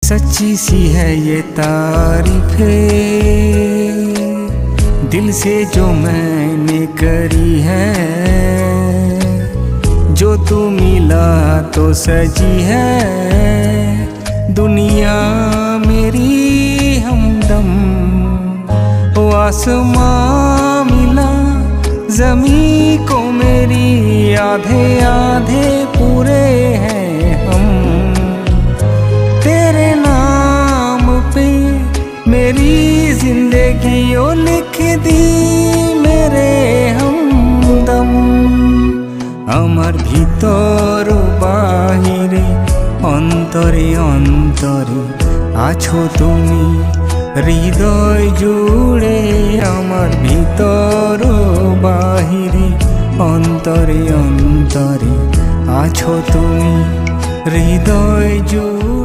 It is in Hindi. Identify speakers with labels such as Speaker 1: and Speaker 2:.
Speaker 1: सच्ची सी है ये तारीफें दिल से जो मैंने करी है, जो तू मिला तो सजी है दुनिया मेरी हमदम। ओ आसमां मिला ज़मीं को मेरी, आधे आधे पूरे हैं हम। तेरे नाम पे मेरी जिंदगी ओ लिख दी मेरे हमदम। আমার ভিতর বাহিরে অন্তরে অন্তরে আছো তুমি হৃদয় জুড়ে। আমার ভিতর বাহিরে অন্তরে অন্তরে আছো তুমি হৃদয় জুড়ে।